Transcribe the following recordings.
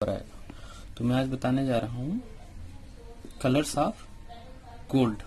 कराएगा। तो मैं आज बताने जा रहा हूँ colours of gold.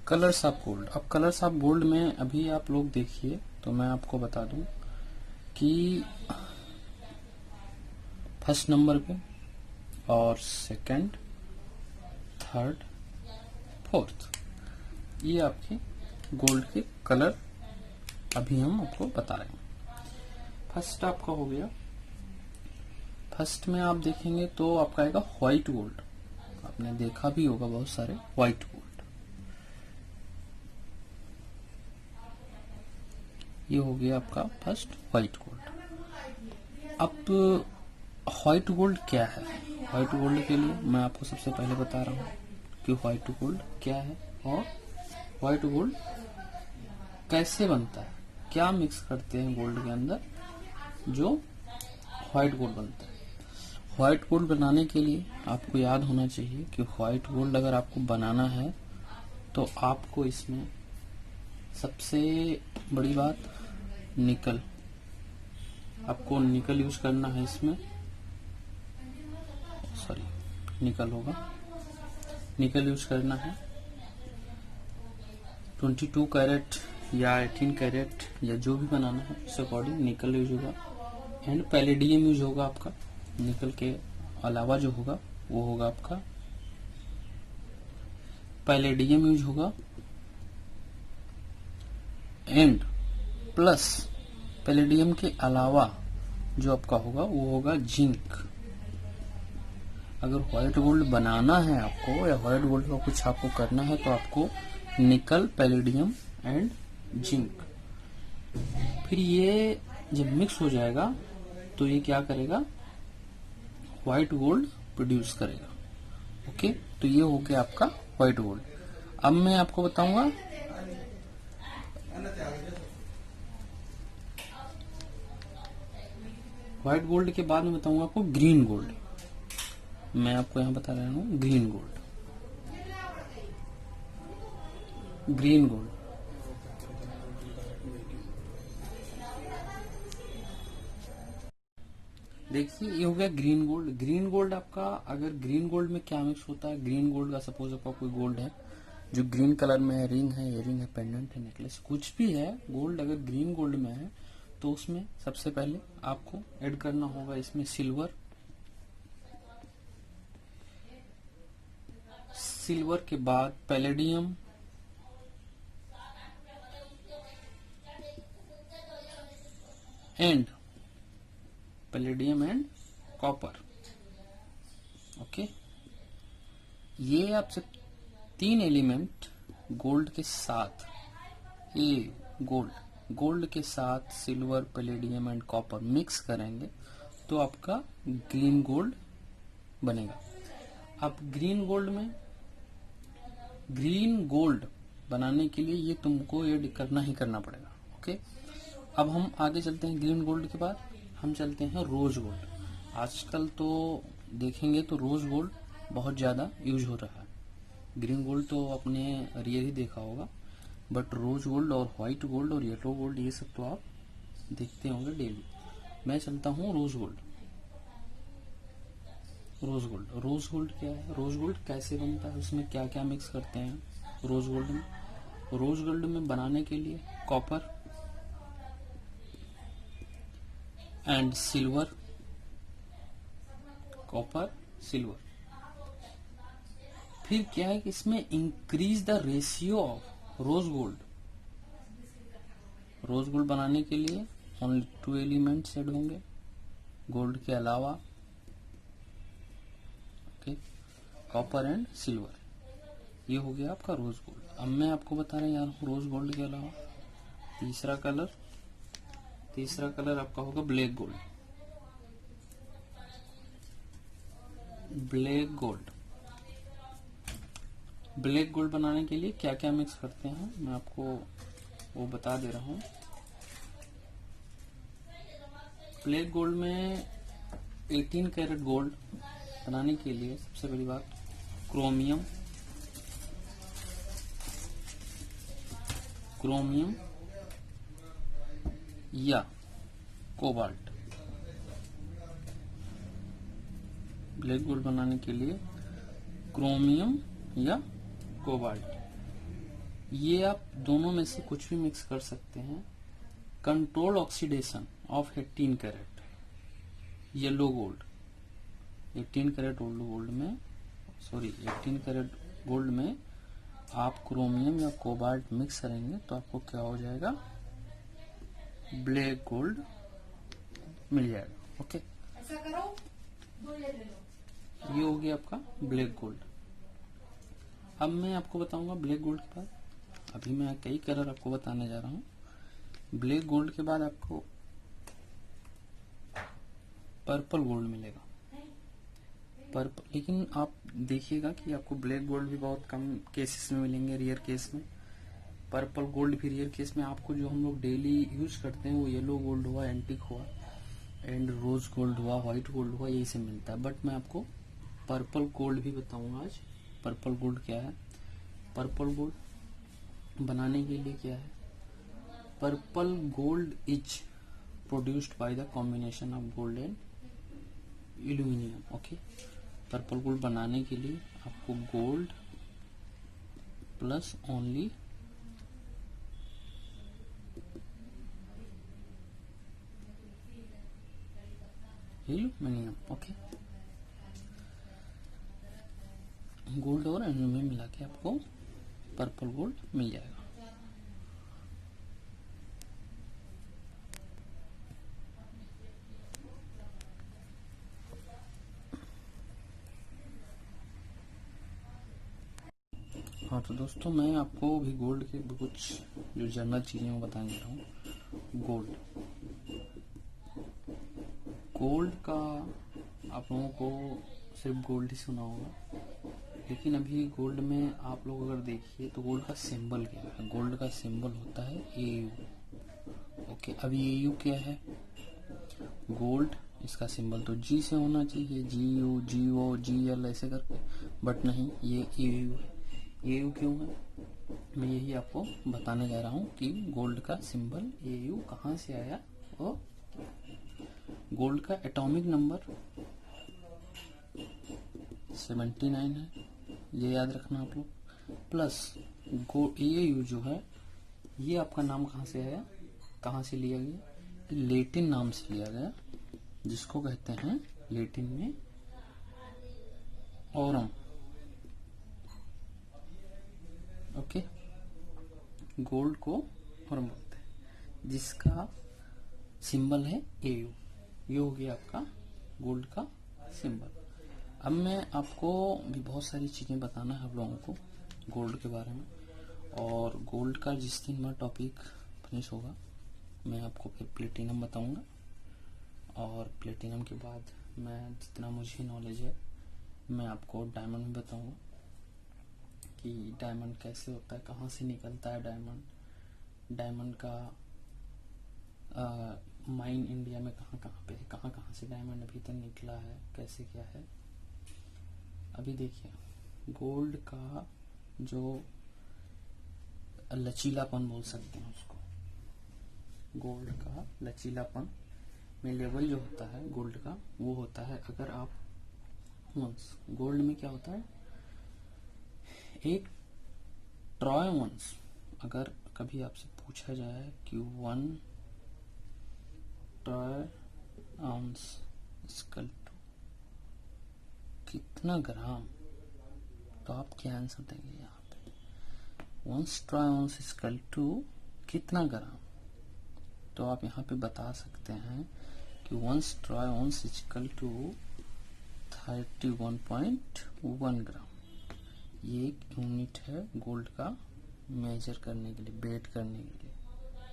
Colours of gold. अब कलर्स ऑफ गोल्ड में अभी आप लोग देखिए तो मैं आपको बता दूं कि फर्स्ट नंबर पे और सेकंड, थर्ड, फोर्थ, ये आपके गोल्ड के कलर अभी हम आपको बता रहे हैं। फर्स्ट आपका हो गया, फर्स्ट में आप देखेंगे तो आपका आएगा व्हाइट गोल्ड। आपने देखा भी होगा बहुत सारे व्हाइट गोल्ड। ये हो गया आपका फर्स्ट व्हाइट गोल्ड। अब व्हाइट गोल्ड क्या है? व्हाइट गोल्ड के लिए मैं आपको सबसे पहले बता रहा हूँ कि व्हाइट गोल्ड क्या है और व्हाइट गोल्ड कैसे बनता है, क्या मिक्स करते हैं गोल्ड के अंदर जो व्हाइट गोल्ड बनता है। व्हाइट गोल्ड बनाने के लिए आपको याद होना चाहिए कि व्हाइट गोल्ड अगर आपको बनाना है तो आपको इसमें सबसे बड़ी बात निकल, आपको निकल यूज करना है इसमें। सॉरी, निकल होगा, निकल यूज करना है। 22 कैरेट या 18 कैरेट या जो भी बनाना है उस अकॉर्डिंग निकल यूज होगा। एंड पैलेडियम यूज होगा आपका। निकल के अलावा जो होगा वो होगा आपका पैलेडियम यूज होगा। एंड प्लस पैलेडियम के अलावा जो आपका होगा वो होगा जिंक। अगर व्हाइट गोल्ड बनाना है आपको या व्हाइट गोल्ड का कुछ आपको करना है तो आपको निकल, पैलेडियम एंड जिंक, फिर ये जब मिक्स हो जाएगा तो ये क्या करेगा, व्हाइट गोल्ड प्रोड्यूस करेगा। ओके, तो ये हो गया आपका व्हाइट गोल्ड। अब मैं आपको बताऊंगा व्हाइट गोल्ड के बाद में बताऊंगा आपको ग्रीन गोल्ड। मैं आपको यहां बता रहा हूं ग्रीन गोल्ड। ग्रीन गोल्ड देखिए, ये हो गया ग्रीन गोल्ड। ग्रीन गोल्ड आपका, अगर ग्रीन गोल्ड में क्या मिक्स होता है, ग्रीन गोल्ड का सपोज आपका कोई गोल्ड है जो ग्रीन कलर में है, रिंग है, इयरिंग है, पेंडेंट है, नेकलेस, कुछ भी है गोल्ड, अगर ग्रीन गोल्ड में है तो उसमें सबसे पहले आपको ऐड करना होगा इसमें सिल्वर। सिल्वर के बाद palladium, and palladium and copper. Okay, ये आप सब तीन एलिमेंट गोल्ड के साथ, ये गोल्ड के साथ silver, palladium and copper mix करेंगे तो आपका ग्रीन गोल्ड बनेगा। अब ग्रीन गोल्ड बनाने के लिए ये तुमको ऐड करना ही करना पड़ेगा। ओके, अब हम आगे चलते हैं। ग्रीन गोल्ड के बाद हम चलते हैं रोज गोल्ड। आजकल तो देखेंगे तो रोज गोल्ड बहुत ज्यादा यूज हो रहा है। ग्रीन गोल्ड तो आपने रियल ही देखा होगा, बट रोज गोल्ड और व्हाइट गोल्ड और येलो गोल्ड ये सब तो आप देखते होंगे डेली। मैं चलता हूँ रोज गोल्ड। रोज गोल्ड क्या है, रोज गोल्ड कैसे बनता है, उसमें क्या क्या मिक्स करते हैं रोज गोल्ड में? रोज गोल्ड में बनाने के लिए copper and silver, copper silver. फिर क्या है कि इसमें increase the ratio of rose gold बनाने के लिए ओनली 2 एलिमेंट्स ऐड होंगे गोल्ड के अलावा। ओके, कॉपर एंड सिल्वर, ये हो गया आपका रोज गोल्ड। अब मैं आपको बता रहा यार रोज गोल्ड के अलावा तीसरा कलर आपका होगा ब्लैक गोल्ड। ब्लैक गोल्ड बनाने के लिए क्या क्या मिक्स करते हैं मैं आपको वो बता दे रहा हूं। ब्लैक गोल्ड में 18 कैरेट गोल्ड बनाने के लिए सबसे बड़ी बात क्रोमियम या कोबाल्ट। ब्लैक गोल्ड बनाने के लिए क्रोमियम या कोबाल्ट, ये आप दोनों में से कुछ भी मिक्स कर सकते हैं। Control oxidation of 18 carat yellow gold, 18 carat gold में 18 कैरेट गोल्ड में आप क्रोमियम या कोबाल्ट मिक्स करेंगे तो आपको क्या हो जाएगा, ब्लैक गोल्ड मिल जाएगा। ओके, ऐसा करो, 2 ले लो। ये हो गया आपका ब्लैक गोल्ड। अब मैं आपको बताऊंगा ब्लैक गोल्ड के बाद, अभी मैं कई कलर आपको बताने जा रहा हूँ। ब्लैक गोल्ड के बाद आपको पर्पल गोल्ड मिलेगा। पर्पल, लेकिन आप देखिएगा कि आपको ब्लैक गोल्ड भी बहुत कम केसेस में मिलेंगे, रेयर केस में। पर्पल गोल्ड भी रेयर केस में। आपको जो हम लोग डेली यूज करते हैं वो येलो गोल्ड हुआ, एंटिक हुआ, एंड रोज गोल्ड हुआ, व्हाइट गोल्ड हुआ, यही से मिलता है। बट मैं आपको पर्पल गोल्ड भी बताऊंगा आज। पर्पल गोल्ड क्या है? पर्पल गोल्ड बनाने के लिए क्या है, purple gold is produced by the combination of gold and aluminium. Okay, purple gold बनाने के लिए आपको gold plus only aluminium, okay, gold और एल्यूमिनियम मिला के आपको पर्पल गोल्ड मिल जाएगा। हाँ, तो दोस्तों मैं आपको भी गोल्ड के कुछ जो जनरल चीजें वो बताने जा रहा हूँ। गोल्ड का आप लोगों को सिर्फ गोल्ड ही सुना होगा, लेकिन अभी गोल्ड में आप लोग अगर देखिए तो गोल्ड का सिंबल क्या है? गोल्ड का सिंबल होता है AU। ओके, अभी AU क्या है? गोल्ड, इसका सिंबल तो G से होना चाहिए, GU, GO, GL ऐसे करके, बट नहीं, ये AU है। AU क्यों है? मैं यही आपको बताने जा रहा हूँ कि गोल्ड का सिंबल AU कहाँ से आया। और गोल्ड का एटॉमिक नंबर 79 है, ये याद रखना आप लोग। प्लस AU जो है, ये आपका नाम कहाँ से आया, कहाँ से लिया गया? लेटिन नाम से लिया गया, जिसको कहते हैं लेटिन में ऑरम। ओके, गोल्ड को ऑरम बोलते हैं, जिसका सिंबल है AU। ये हो गया आपका गोल्ड का सिंबल। अब मैं आपको भी बहुत सारी चीजें बताना है आप लोगों को गोल्ड के बारे में। और गोल्ड का जिस दिन मैं टॉपिक फिनिश होगा, मैं आपको फिर प्लेटिनम बताऊंगा, और प्लेटिनम के बाद मैं जितना मुझे नॉलेज है मैं आपको डायमंड भी बताऊंगा कि डायमंड कैसे होता है, कहाँ से निकलता है डायमंड, डायमंड का माइन इंडिया में कहाँ कहाँ पे है, कहाँ कहाँ से डायमंड अभी तक निकला है, कैसे क्या है। अभी देखिए, गोल्ड का जो लचीलापन बोल सकते हैं उसको, गोल्ड का लचीलापन में लेवल जो होता है गोल्ड का, वो होता है अगर आप वंस, गोल्ड में क्या होता है, एक ट्रॉय वंस, अगर कभी आपसे पूछा जाए कि 1 ट्रॉय आउंस इक्वल टू कितना ग्राम, तो आप क्या आंसर देंगे यहाँ पे? 1 ट्रॉय आउंस इक्वल टू कितना ग्राम, तो आप यहाँ पे बता सकते हैं कि 1 ट्रॉय आउंस इक्वल टू 31.1 ग्राम। ये एक यूनिट है गोल्ड का मेजर करने के लिए, वेट करने के लिए,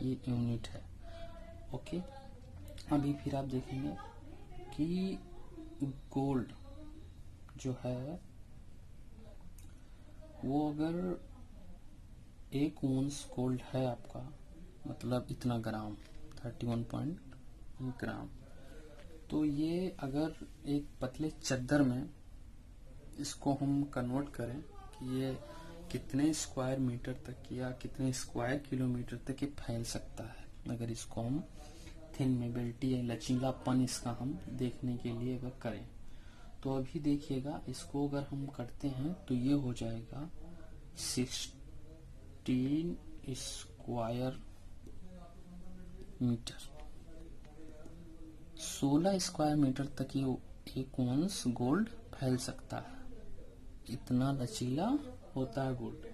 ये यूनिट है। ओके, अभी फिर आप देखेंगे कि गोल्ड जो है वो अगर 1 ओंस गोल्ड है आपका, मतलब इतना ग्राम, 31.1 ग्राम, तो ये अगर एक पतले चद्दर में इसको हम कन्वर्ट करें कि ये कितने स्क्वायर मीटर तक या कितने स्क्वायर किलोमीटर तक ये फैल सकता है, अगर इसको हम थिन मोबिलिटी या लचीलापन इसका हम देखने के लिए अगर करें तो अभी देखिएगा इसको अगर हम करते हैं तो ये हो जाएगा 16 स्क्वायर मीटर। 16 स्क्वायर मीटर तक ये एक ओंस गोल्ड फैल सकता है। इतना लचीला होता है गोल्ड।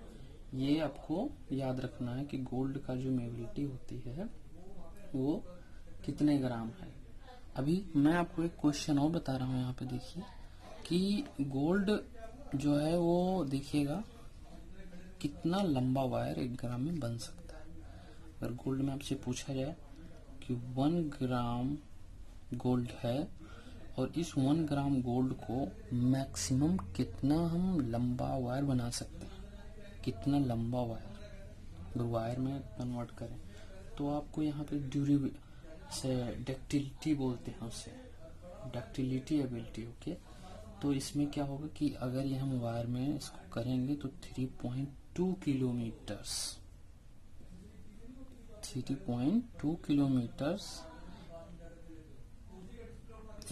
ये आपको याद रखना है कि गोल्ड का जो मोबिलिटी होती है वो कितने ग्राम है। अभी मैं आपको एक क्वेश्चन और बता रहा हूँ, यहाँ पे देखिए कि गोल्ड जो है वो देखिएगा कितना लंबा वायर 1 ग्राम में बन सकता है। अगर गोल्ड में आपसे पूछा जाए कि 1 ग्राम गोल्ड है और इस 1 ग्राम गोल्ड को मैक्सिमम कितना हम लंबा वायर बना सकते हैं, कितना लंबा वायर, अगर वायर में कन्वर्ट करें तो आपको यहाँ पे ड्यूरेबिलिटी से डक्टिलिटी बोलते हैं, उससे डक्टिलिटी एबिलिटी। ओके, तो इसमें क्या होगा कि अगर ये हम वायर में इसको करेंगे तो 3.2 किलोमीटर्स 3.2 किलोमीटर्स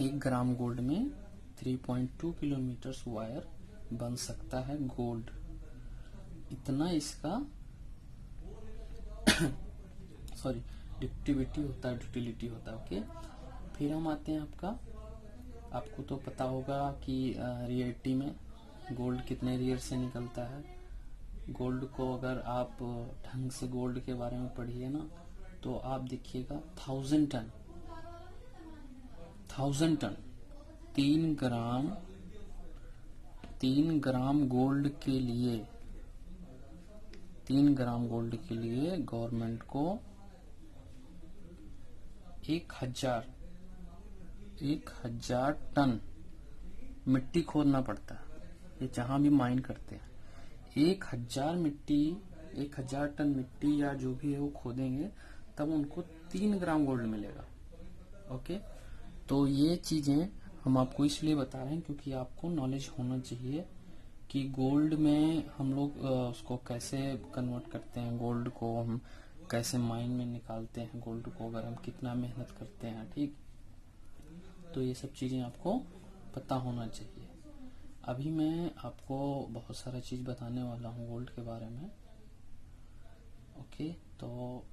1 ग्राम गोल्ड में 3.2 किलोमीटर्स वायर बन सकता है गोल्ड। इतना इसका सॉरी डक्टिविटी होता है, ड्यूटिलिटी होता है। ओके, फिर हम आते हैं आपको तो पता होगा कि रियलिटी में गोल्ड कितने रेयर से निकलता है। गोल्ड को अगर आप ढंग से गोल्ड के बारे में पढ़िए ना तो आप देखिएगा 1000 टन 3 ग्राम गोल्ड के लिए 3 ग्राम गोल्ड के लिए गवर्नमेंट को 1000 टन मिट्टी खोदना पड़ता है। ये जहां भी माइन करते हैं 1000 टन मिट्टी या जो भी है वो खोदेंगे तब उनको 3 ग्राम गोल्ड मिलेगा। ओके, तो ये चीजें हम आपको इसलिए बता रहे हैं क्योंकि आपको नॉलेज होना चाहिए कि गोल्ड में हम लोग उसको कैसे कन्वर्ट करते हैं, गोल्ड को हम कैसे माइन में निकालते हैं, गोल्ड को अगर हम कितना मेहनत करते हैं। ठीक, तो ये सब चीजें आपको पता होना चाहिए। अभी मैं आपको बहुत सारा चीज बताने वाला हूँ गोल्ड के बारे में। ओके, तो